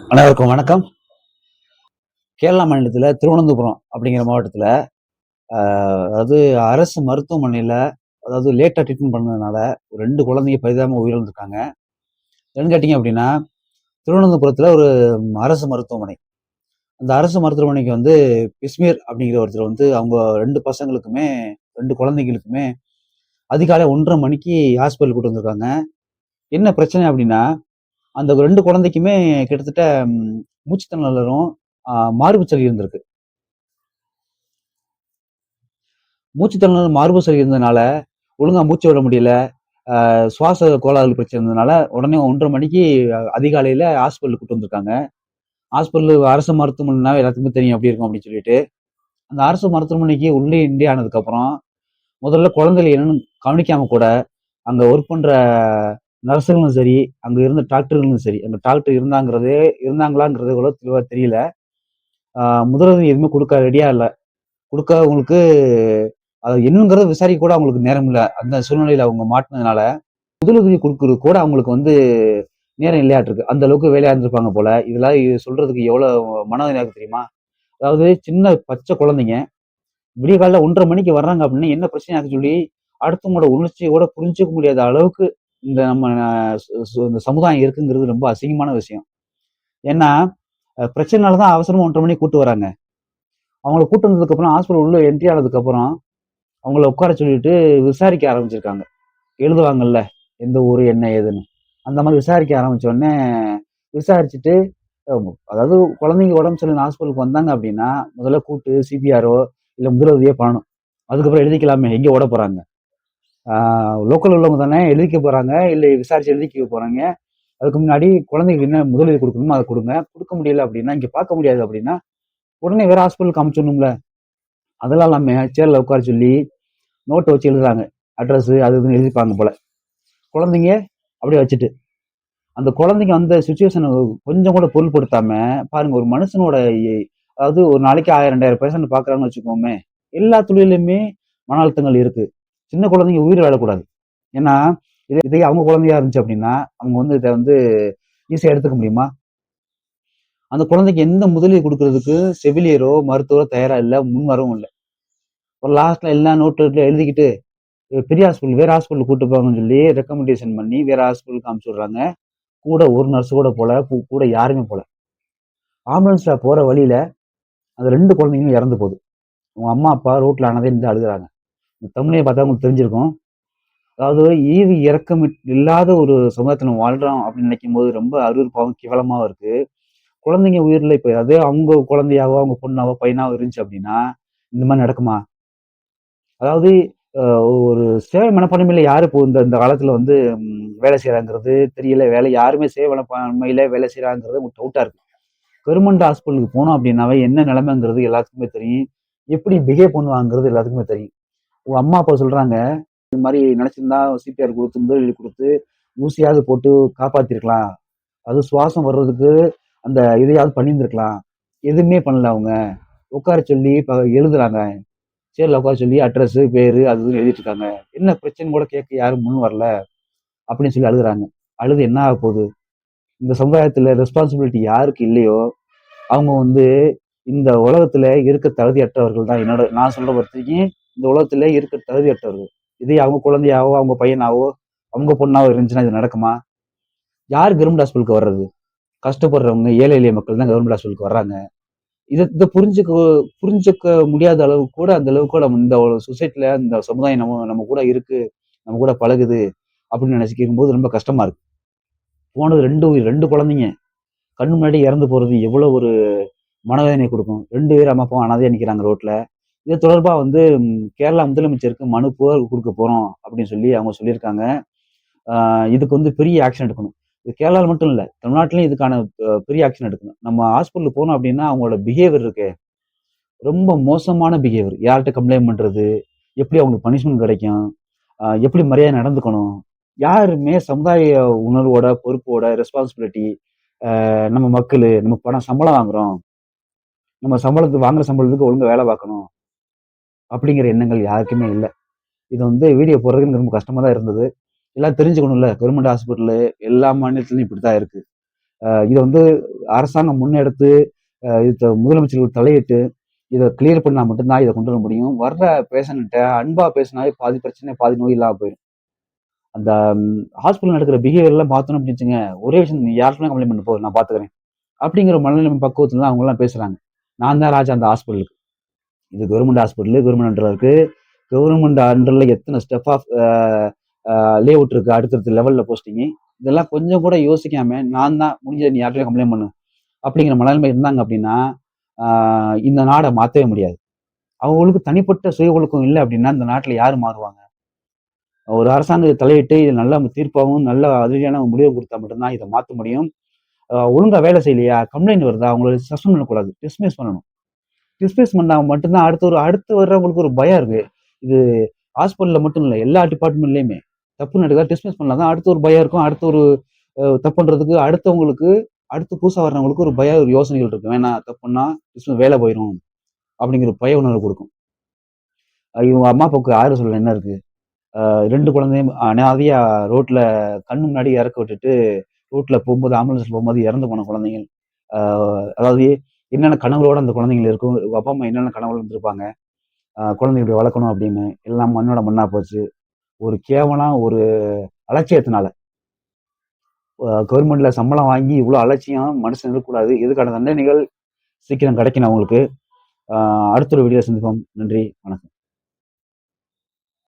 அனைவருக்கும் வணக்கம். கேரளா மாநிலத்தில் திருவனந்தபுரம் அப்படிங்கிற மாவட்டத்தில் அதாவது அரசு மருத்துவமனையில் அதாவது லேட்டாக ட்ரீட்மெண்ட் பண்ணதுனால ஒரு 2 குழந்தைங்க பரிதாபமாக உயிரிழந்திருக்காங்க. என்னன்னு கேட்டிங்க அப்படின்னா, திருவனந்தபுரத்தில் ஒரு அரசு மருத்துவமனை. அந்த அரசு மருத்துவமனைக்கு வந்து பிஸ்மீர் அப்படிங்கிற ஒருத்தர் வந்து அவங்க 2 பசங்களுக்குமே 2 குழந்தைங்களுக்குமே அதிகாலை 1:30 மணிக்கு ஹாஸ்பிட்டல் கூட்டு வந்திருக்காங்க. என்ன பிரச்சனை அப்படின்னா, அந்த 2 குழந்தைக்குமே கிட்டத்தட்ட மூச்சுத் திணறலும், மார்பு சளி இருந்திருக்கு. மூச்சுத்திணறல், மார்பு சளி இருந்ததுனால, ஒழுங்கா மூச்சு விட முடியல. சுவாச கோளாறுகள் பிரச்சனை இருந்ததுனால, உடனே 1:30 மணிக்கு அதிகாலையில ஹாஸ்பிட்டலுக்கு கூட்டு வந்திருக்காங்க. ஹாஸ்பிட்டல் அரசு மருத்துவமனைனா எல்லாத்துக்குமே தெரியும் எப்படி இருக்கும் அப்படின்னு சொல்லிட்டு. அந்த அரசு மருத்துவமனைக்கு உள்ளே என்ட்ரி ஆனதுக்கப்புறம், முதல்ல குழந்தைகள என்னன்னு கவனிக்காம கூட, அங்க ஒர்க் பண்ற நர்ஸுங்களும் சரி, அங்க இருந்த டாக்டர்களும் சரி, அந்த டாக்டர் இருந்தாங்களாங்கிறது கூட தெளிவா தெரியல. அ முதலுதவி எதுவுமே குடுக்க ரெடியா இல்ல. குடுக்க அவங்களுக்கு அது என்னங்கிறத விசாரிக்க கூட அவங்களுக்கு நேரம் இல்ல. அந்த சூழ்நிலையில அவங்க மாட்டுனதுனால, முதலுதவி குடுக்குறது கூட அவங்களுக்கு வந்து நேரம் இல்லையாட்டிருக்கு. அந்த அளவுக்கு வேலையா இருந்திருப்பாங்க போல. இதெல்லாம் சொல்றதுக்கு எவ்வளவு மனவேதனையா இருக்கு தெரியுமா? அதாவது சின்ன பச்சை குழந்தைங்க, விடிய காலையில 1:30 மணிக்கு வர்றாங்க அப்படின்னா, என்ன பிரச்சனையாக்குன்னு சொல்லி, அடுத்தவங்களோட உணர்ச்சிய கூட புரிஞ்சுக்க முடியாத அளவுக்கு இந்த நம்ம இந்த சமுதாயம் இருக்குங்கிறது ரொம்ப அசிங்கமான விஷயம். ஏன்னா, பிரச்சனைனால தான் அவசரமா 1:30 மணிக்கு கூட்டு வராங்க. அவங்கள கூட்டு வந்ததுக்கப்புறம் ஹாஸ்பிட்டல் உள்ள என்ட்ரி ஆனதுக்கப்புறம், அவங்கள உட்கார சொல்லிட்டு விசாரிக்க ஆரம்பிச்சிருக்காங்க. எழுதுவாங்கல்ல, எந்த ஊரு, என்ன ஏதுன்னு. அந்த மாரி விசாரிக்க ஆரம்பிச்ச உடனே, விசாரிச்சுட்டு அதாவது குழந்தைங்க உடம்பு சரியில்லைன்னு ஹாஸ்பிட்டலுக்கு வந்தாங்க அப்படின்னா, முதல்ல கூப்ட்டு சிபிஆரோ, இல்ல முதலுதவியோ பண்ணணும். அதுக்கப்புறம் எழுதிக்கலாமே, எங்க ஓடப் போறாங்க? ஆ லோக்கல்ல உள்ளவங்க தானே எழுதிக்க போறாங்க, இல்ல விசாரிச்சு எழுதிக்க போறாங்க. அதுக்கு முன்னாடி குழந்தைக்கு என்ன முதலுதவி குடுக்கணுமோ அத குடுங்க. குடுக்க முடியல அப்படின்னா, இங்க பார்க்க முடியாது அப்படின்னா, உடனே வேற ஹாஸ்பிட்டலுக்கு அனுப்பிச்சிடணும்ல. அதெல்லாம் இல்லாம சேர்ல உட்கார சொல்லி, நோட்ட வச்சு எழுதுறாங்க. அட்ரஸ் அது இதுன்னு எழுதிப்பாங்க போல. குழந்தைங்க அப்படியே வச்சுட்டு. அந்த குழந்தைங்க வந்த சிச்சுவேஷன கொஞ்சம் கூட பொருட்படுத்தாம, பாருங்க ஒரு மனுஷனோட எ அதாவது ஒரு நாளைக்கு 1000, 2000 பேஷண்ட் பார்க்குறாங்கன்னு வச்சுக்கோமே, எல்லா துறையிலுமே மன அழுத்தங்கள் இருக்கு. சின்ன குழந்தைங்க உயிர் வாழக்கூடாது. ஏன்னா, இதே அவங்க குழந்தையா இருந்துச்சு அப்படின்னா, அவங்க வந்து இத வந்து ஈஸியா எடுத்துக்க முடியுமா? அந்த குழந்தைக்கு எந்த முதலுதவி குடுக்குறதுக்கு செவிலியரோ, மருத்துவரோ தயாரா இல்ல, முன் வரவும் இல்ல. ஒரு லாஸ்ட்ல எல்லா நோட்டு எழுதிக்கிட்டு, பெரிய ஹாஸ்பிட்டல் வேற ஹாஸ்பிட்டல் கூட்டு போங்கன்னு சொல்லி ரெக்கமெண்டேஷன் பண்ணி வேற ஹாஸ்பிட்டலுக்கு அனுப்பிச்சு விடுறாங்க. கூட ஒரு நர்ஸ் கூட போல, கூட யாருமே போல. ஆம்புலன்ஸ்ல போற வழியில அந்த 2 குழந்தைங்களும் இறந்து போகுது. அவங்க அம்மா, அப்பா ரோட்ல ஆனதே நின்னு அழுகுறாங்க. இந்த தம்பதிய பார்த்தா உங்களுக்கு தெரிஞ்சிருக்கும். அதாவது ஈவு இரக்கம் இல்லாத ஒரு சமுதாயத்துல நம்ம வாழ்றோம் அப்படின்னு நினைக்கும்போது ரொம்ப அருவருப்பாவும், கேவலமாவும் இருக்கு. குழந்தைங்க உயிர்ல இப்ப அதே அவங்க குழந்தையாவோ, அவங்க பொண்ணாவோ, பையனாவோ இருந்துச்சு அப்படின்னா, இந்த மாரி நடக்குமா? அதாவது அ ஒரு சேவை மனப்பான்மையில யாரு இப்போ இந்த இந்த காலத்துல வந்து வேலை செய்றாங்கிறது தெரியல. யாருமே சேவை மனப்பான்மையில வேலை செய்றாங்கிறது டவுட்டா இருக்கு. கவர்மெண்ட் ஹாஸ்பிட்டலுக்கு போனோம் அப்படின்னாவே என்ன நிலைமைங்கிறது எல்லாத்துக்குமே தெரியும். எப்படி பிஹேவ் பண்ணுவாங்கிறது எல்லாத்துக்குமே தெரியும். உங்க அம்மா, அப்பா சொல்றாங்க, இந்த மாரி நினைச்சிருந்தா சிபிஆர் குடுத்து, முதலுதவி குடுத்து, ஊசியாவது போட்டு காப்பாத்திருக்கலாம். அதுவும் சுவாசம் வர்றதுக்கு அந்த இதையாவது பண்ணியிருந்திருக்கலாம். எதுவுமே பண்ணல அவங்க. உட்கார சொல்லி எழுதுறாங்க. சேர்ல உட்கார சொல்லி அட்ரஸ், பேரு அது இதுன்னு எழுதிட்டு இருக்காங்க. என்ன பிரச்சனைன்னு கூட கேட்க யாரும் முன் வரல. அப்படின்னு சொல்லி அழுகுறாங்க. அழுது என்ன ஆகப் போகுது? இந்த சமுதாயத்துல ரெஸ்பான்சிபிலிட்டி யாருக்கு இல்லையோ, அவங்க வந்து இந்த உலகத்துல இருக்க தகுதியற்றவர்கள் தான். நான் சொல்ற வரைக்கும் இந்த உலகத்துல இருக்க தகுதியற்றவர்கள். இதே அவங்க குழந்தையாவோ, அவங்க பையனாவோ, அவங்க பொண்ணாவோ இருந்துச்சுன்னா இது நடக்குமா? யார் கவர்மெண்ட் ஹாஸ்பிட்டலுக்கு வர்றது? கஷ்டப்படுறவங்க, ஏழை எளிய மக்கள் தான் கவர்மெண்ட் ஹாஸ்பிட்டலுக்கு வர்றாங்க. இத இத புரிஞ்சுக்க முடியாத அளவுக்கு கூட அந்த அளவுக்கு கூட நம்ம இந்த சொசைட்டில இந்த சமுதாயம் நம்ம நம்ம கூட இருக்கு. நம்ம கூட பழகுது அப்படின்னு நினைச்சுக்கும்போது ரொம்ப கஷ்டமா இருக்கு. போனது 2 உயிர் 2 குழந்தைங்க. கண்ணு முன்னாடி இறந்து போறது எவ்வளவு ஒரு மனவேதனை குடுக்கும். 2 பேரும் அம்மா, அப்பாவும் அனாதையா நிக்கிறாங்க ரோட்ல. இது தொடர்பா வந்து கேரளா முதலமைச்சருக்கு மனு புகார் குடுக்க போறோம் அப்படின்னு சொல்லி அவங்க சொல்லியிருக்காங்க. ஆ இதுக்கு வந்து பெரிய ஆக்ஷன் எடுக்கணும். இது கேரளால மட்டும் இல்ல. தமிழ்நாட்டிலயும் இதுக்கான பெரிய ஆக்ஷன் எடுக்கணும். நம்ம ஹாஸ்பிட்டல் போனோம் அப்படின்னா அவங்களோட பிஹேவியர் இருக்கே, ரொம்ப மோசமான பிஹேவியர். யார்ட்ட கம்ப்ளைண்ட் பண்றது? எப்படி அவங்களுக்கு பனிஷ்மென்ட் கிடைக்கும்? எப்படி மரியாதையா நடந்துக்கணும்? யாருமே சமுதாய உணர்வோட, பொறுப்போட, ரெஸ்பான்சிபிலிட்டி நம்ம மக்களு, நம்ம பணம் சம்பளம் வாங்குறோம். நம்ம வாங்குற சம்பளத்துக்கு ஒழுங்கா வேலை பார்க்கணும். அப்படிங்கிற எண்ணங்கள் யாருக்குமே இல்ல. இது வந்து வீடியோ போடுறதுக்கு எனக்கு ரொம்ப கஷ்டமா தான் இருந்தது. எல்லாம் தெரிஞ்சுக்கணும்ல. கவர்மெண்ட் ஹாஸ்பிட்டலு எல்லா மாநிலத்திலயும் இப்படித்தான் இருக்கு. இத வந்து அரசாங்கம் முன்னெடுத்து இது முதலமைச்சர்கள் தலையிட்டு இத கிளியர் பண்ணா மட்டும் தான் இத கொண்டு வர முடியும். வர்ற பேஷண்ட்ட அன்பா பேசினாலே பாதி பிரச்சனை, பாதி நோய் இல்லாம போயிரும். அந்த ஹாஸ்பிட்டல்ல நடக்கிற பிஹேவியர்லாம் பார்த்தோம்னு அப்படின்னு வச்சுக்கங்க, ஒரே விஷயம் நீ யார்ட்டனா கம்ப்ளைண்ட் பண்ணு போ நான் பார்த்துக்கிறேன். அப்படிங்கிற மனநிலைமை பக்குவத்துல தான் அவங்கலாம் பேசுறாங்க. நான் தான் ராஜா அந்த ஹாஸ்பிட்டலுக்கு. இது கவர்மெண்ட் ஹாஸ்பிட்டலு, கவர்மெண்ட் அண்டர்ல இருக்கு. கவர்மெண்ட் அண்டர்ல எத்தன ஸ்டெப் ஆஃப் லே அவுட் இருக்கு அடுத்தடுத்த லெவல்ல போஸ்டிங்கு. இதெல்லாம் கொஞ்சம் கூட யோசிக்காம, நான் தான் முடிஞ்சத நீ யார்ட்டயும் கம்ப்ளைண்ட் பண்ணு. அப்படிங்கிற மனநிலைமை இருந்தாங்க அப்படின்னா, ஆ இந்த நாட மாத்தவே முடியாது. அவங்களுக்கு தனிப்பட்ட சுய ஒழுக்கம் இல்ல அப்படின்னா, இந்த நாட்டுல யாரு மாறுவாங்க? ஒரு அரசாங்கம் தலையிட்டு இது நல்ல தீர்ப்பாவும், நல்ல அதிரடியான முடிவு குடுத்தா மட்டும் தான் இத மாத்த முடியும். ஒழுங்கா வேலை செய்யலையா? கம்ப்ளைண்ட் வருதா? அவங்கள சஸ்பெண்ட் பண்ணக்கூடாது. டிஸ்மிஸ் பண்ணணும். டிஸ்மிஸ் பண்ணா மட்டும் தான் அடுத்து வர்றவங்களுக்கு ஒரு பயம் இருக்கு. இது ஹாஸ்பிட்டல்ல மட்டும் இல்ல, எல்லா டிபார்ட்மெண்ட்லயுமே. தப்பு நடக்குதா டிஸ்மிஸ் பண்ணா தான் அடுத்து ஒரு பயம் இருக்கும். அடுத்து ஒரு தப்புன்றதுக்கு அடுத்தவங்களுக்கு அடுத்து புதுசா வர்றவங்களுக்கு ஒரு பயம், ஒரு யோசனைகள் இருக்கும். வேணாம் தப்பு பண்ணா வேலை போயிரும். அப்படிங்கிற பய உணர்வு குடுக்கும். இவங்க அம்மா, அப்பாவுக்கு ஆறுதல் சொல்ல என்ன இருக்கு? 2 குழந்தையும் அனாதையா ரோட்ல கண்ணு முன்னாடி இறக்க விட்டுட்டு, ரோட்ல போம்போது ஆம்புலன்ஸ்ல போம்போது இறந்து போன குழந்தைகள். அ அதாவது என்னென்ன கனவுகளோட அந்த குழந்தைகள் இருக்கும். இவங்க அப்பா, அம்மா என்னென்ன கனவுல இருந்திருப்பாங்க. குழந்தைய இப்படி வளர்க்கணும் அப்படின்னு. எல்லாம் மண்ணோட மண்ணா போச்சு. ஒரு கேவலம், ஒரு அலட்சியத்தினால. கவர்மெண்ட்ல சம்பளம் வாங்கி இவ்ளோ அலட்சியம் மனுஷன் இருக்கக்கூடாது. இதுக்கான தண்டனைகள் சீக்கிரம் கிடைக்கணும் அவங்களுக்கு. அடுத்த ஒரு வீடியோல சந்திப்போம். நன்றி, வணக்கம்.